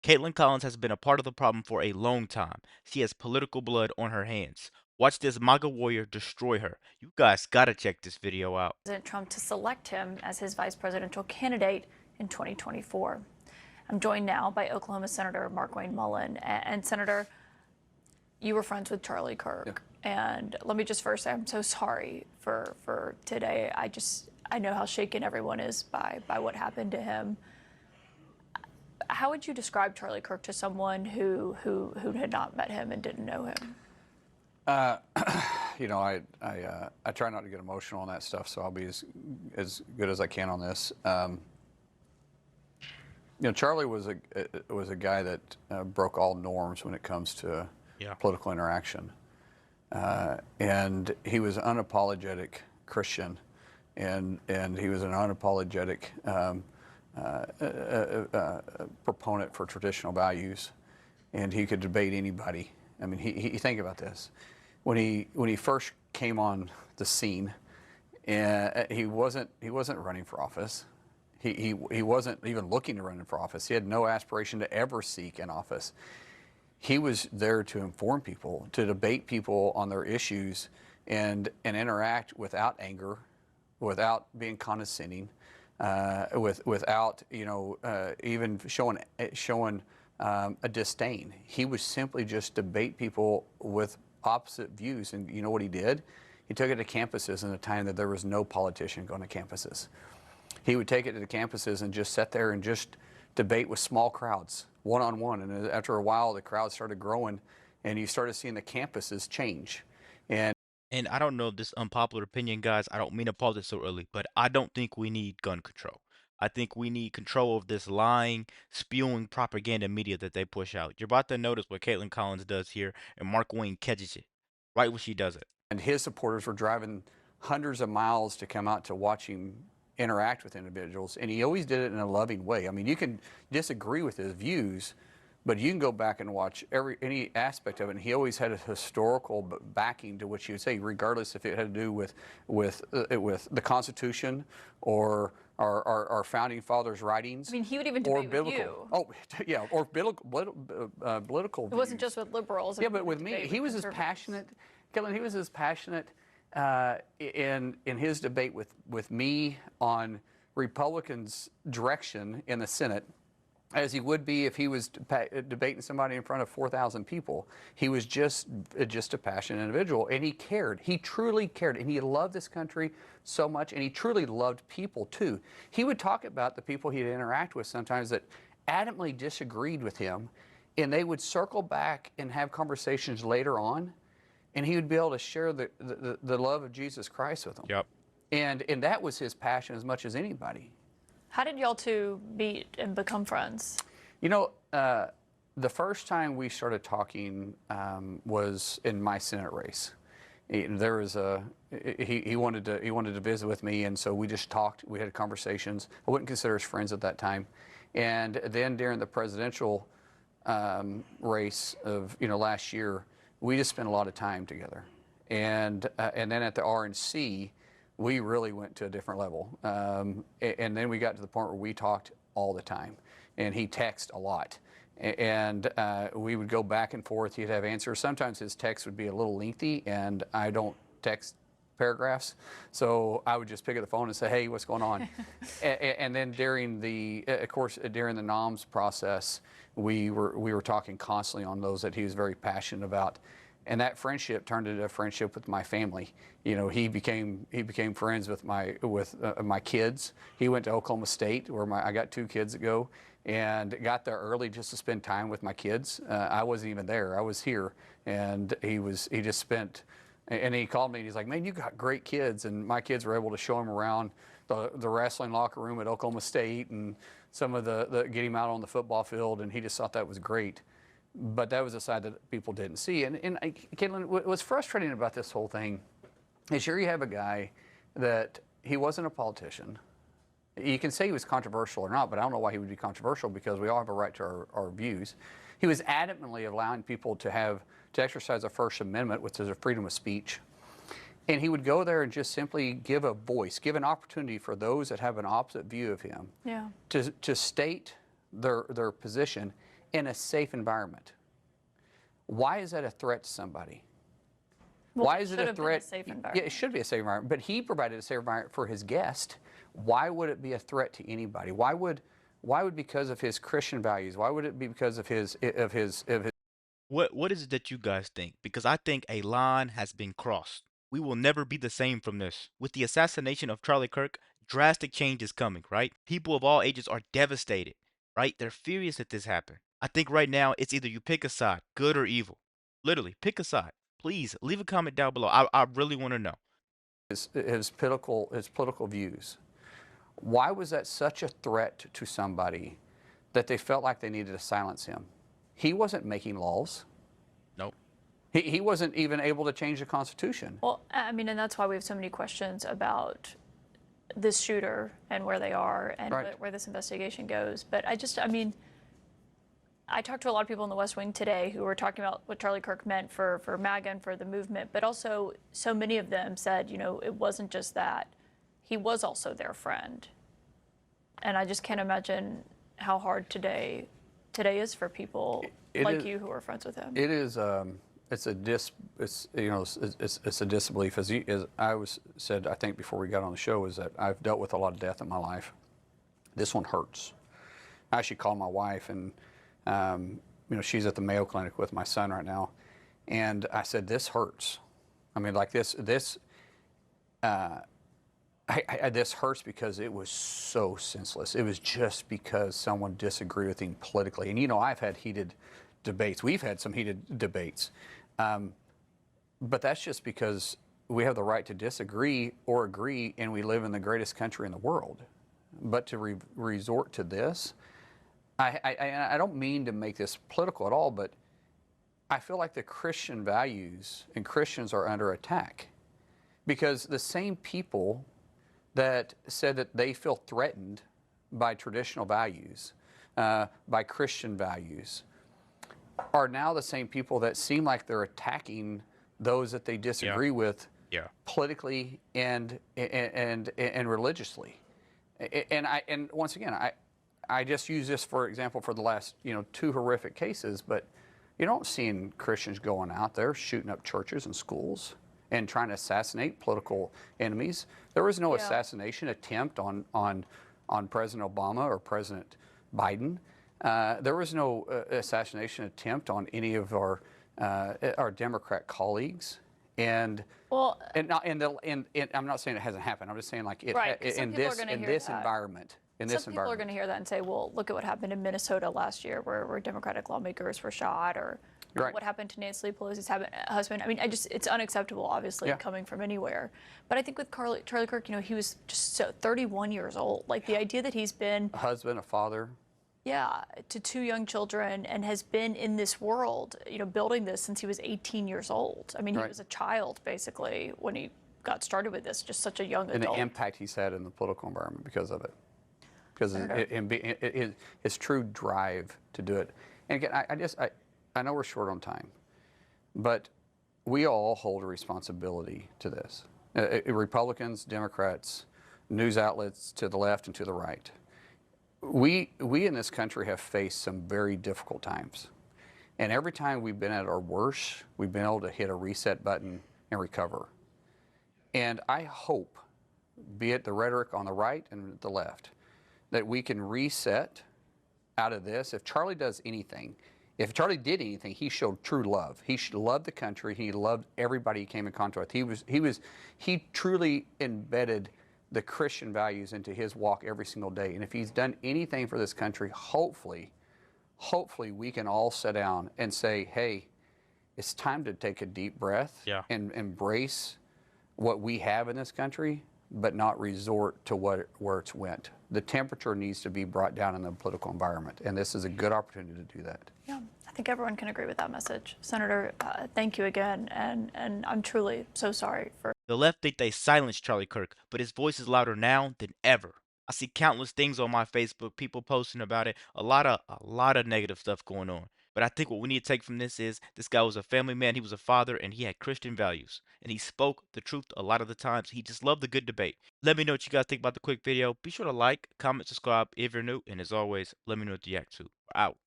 Caitlin Collins has been a part of the problem for a long time. She has political blood on her hands. Watch this MAGA warrior destroy her. You guys gotta check this video out. President Trump to select him as his vice presidential candidate in 2024. I'm joined now by Oklahoma Senator Markwayne Mullin. And Senator, you were friends with Charlie Kirk. Yeah. And let me just first say I'm so sorry for today. I know how shaken everyone is by what happened to him. How would you describe Charlie Kirk to someone who had not met him and didn't know him? You know, I try not to get emotional on that stuff, so I'll be as good as I can on this. You know, Charlie was a guy that broke all norms when it comes to political interaction, and he was an unapologetic Christian, and he was an unapologetic proponent for traditional values, and he could debate anybody. I mean, he think about this. When he first came on the scene, he wasn't running for office. He wasn't even looking to run for office. He had no aspiration to ever seek an office. He was there to inform people, to debate people on their issues, and interact without anger, without being condescending, without even showing a disdain. He would simply just debate people with opposite views. And you know what he did? He took it to campuses in a time that there was no politician going to campuses. He would take it to the campuses and just sit there and just debate with small crowds, one-on-one. And after a while, the crowd started growing, and you started seeing the campuses change. And I don't know this unpopular opinion, guys. I don't mean to pause it so early, but I don't think we need gun control. I think we need control of this lying, spewing propaganda media that they push out. You're about to notice what Caitlin Collins does here, and Markwayne catches it right when she does it. And his supporters were driving hundreds of miles to come out to watch him interact with individuals, and he always did it in a loving way. I mean, you can disagree with his views, but you can go back and watch any aspect of it, and he always had a historical backing to what he would say, regardless if it had to do with the Constitution or our founding fathers' writings. I mean, he would even debate with you. Oh, yeah, or political. It wasn't just with liberals. Yeah, but with me, he was as passionate. Kellen, he was as passionate in his debate with me on Republicans' direction in the Senate as he would be if he was debating somebody in front of 4,000 people. He was just a passionate individual, and he cared. He truly cared, and he loved this country so much, and he truly loved people too. He would talk about the people he'd interact with sometimes that adamantly disagreed with him, and they would circle back and have conversations later on, and he would be able to share the love of Jesus Christ with them. Yep. And that was his passion as much as anybody. How did y'all two meet and become friends? You know, the first time we started talking was in my Senate race. There was he wanted to visit with me, and so we just talked. We had conversations. I wouldn't consider us friends at that time. And then during the presidential race of last year, we just spent a lot of time together. And then at the RNC, we really went to a different level. And then we got to the point where we talked all the time, and he texted a lot. And we would go back and forth. He'd have answers. Sometimes his text would be a little lengthy, and I don't text paragraphs. So I would just pick up the phone and say, hey, what's going on? And then during the NOMS process, we were talking constantly on those that he was very passionate about. And that friendship turned into a friendship with my family. You know, he became friends with my kids. He went to Oklahoma State, where I got 2 kids that go, and got there early just to spend time with my kids. I wasn't even there. I was here, and he just spent. And he called me, and he's like, man, you got great kids. And my kids were able to show him around the wrestling locker room at Oklahoma State, and some of get him out on the football field, and he just thought that was great. But that was a side that people didn't see. And Caitlin, what's frustrating about this whole thing is here you have a guy that he wasn't a politician. You can say he was controversial or not, but I don't know why he would be controversial, because we all have a right to our views. He was adamantly allowing people to exercise the First Amendment, which is a freedom of speech. And he would go there and just simply give a voice, give an opportunity for those that have an opposite view of him to state their position. in a safe environment. Why is that a threat to somebody? Well, Why it is it should a have been a threat? safe Yeah, environment. it should be a safe environment, but he provided a safe environment for his guest. Why would it be a threat to anybody? Why would because of his Christian values? Why would it be because of his What is it that you guys think? Because I think a line has been crossed. We will never be the same from this. With the assassination of Charlie Kirk, drastic change is coming, right? People of all ages are devastated, right? They're furious that this happened. I think right now it's either you pick a side, good or evil. Literally, pick a side. Please leave a comment down below. I really want to know. political views? Why was that such a threat to somebody that they felt like they needed to silence him? He wasn't making laws. Nope. He wasn't even able to change the Constitution. Well, I mean, and that's why we have so many questions about this shooter and where they are and Right. where this investigation goes. But I mean, I talked to a lot of people in the West Wing today who were talking about what Charlie Kirk meant for MAGA and for the movement, but also so many of them said, it wasn't just that. He was also their friend. And I just can't imagine how hard today is for people It like is- you who are friends with him. It is. It's a disbelief. As I said, I think before we got on the show, is that I've dealt with a lot of death in my life. This one hurts. I actually called my wife, and she's at the Mayo Clinic with my son right now, and I said, "This hurts." I mean, like this. This hurts because it was so senseless. It was just because someone disagreed with him politically. And I've had heated debates. We've had some heated debates. But that's just because we have the right to disagree or agree, and we live in the greatest country in the world. But to resort to this, I don't mean to make this political at all, but I feel like the Christian values and Christians are under attack. Because the same people that said that they feel threatened by traditional values, by Christian values, are now the same people that seem like they're attacking those that they disagree with Yeah. politically and religiously. And once again, I just use this for example for the last two horrific cases, but you don't see Christians going out there shooting up churches and schools and trying to assassinate political enemies. There was no assassination attempt on President Obama or President Biden. There was no assassination attempt on any of our Democrat colleagues. And Well, I'm not saying it hasn't happened. I'm just saying like Right, 'cause some in people are this gonna in hear this that. environment. In some this people are environment. going to hear that and say, well, look at what happened in Minnesota last year where Democratic lawmakers were shot, or Right. what happened to Nancy Pelosi's husband. I mean, it's unacceptable, obviously, Yeah. coming from anywhere. But I think with Charlie Kirk, he was just 31 years old. Like the idea that he's been, A husband, a father. to two young children and has been in this world, building this since he was 18 years old. I mean, he Right. was a child, basically, when he got started with this, just such a young And the adult. impact he's had in the political environment because of it. Because Senator. his true drive to do it. And again, I know we're short on time, but we all hold a responsibility to this. Republicans, Democrats, news outlets to the left and to the right. We in this country have faced some very difficult times. And every time we've been at our worst, we've been able to hit a reset button and recover. And I hope, be it the rhetoric on the right and the left, that we can reset out of this. If Charlie does anything, if Charlie did anything, he showed true love. He loved the country. He loved everybody he came in contact with. He truly embedded the Christian values into his walk every single day. And if he's done anything for this country, hopefully we can all sit down and say, hey, it's time to take a deep breath and embrace what we have in this country, but not resort to where it's went. The temperature needs to be brought down in the political environment, and this is a good opportunity to do that. Yeah, I think everyone can agree with that message. Senator, thank you again, and I'm truly so sorry for. The left think they silenced Charlie Kirk, but his voice is louder now than ever. I see countless things on my Facebook, people posting about it, a lot of negative stuff going on. But I think what we need to take from this is this guy was a family man, he was a father, and he had Christian values. And he spoke the truth a lot of the times. He just loved the good debate. Let me know what you guys think about the quick video. Be sure to like, comment, subscribe if you're new, and as always, let me know what you react to. We're out.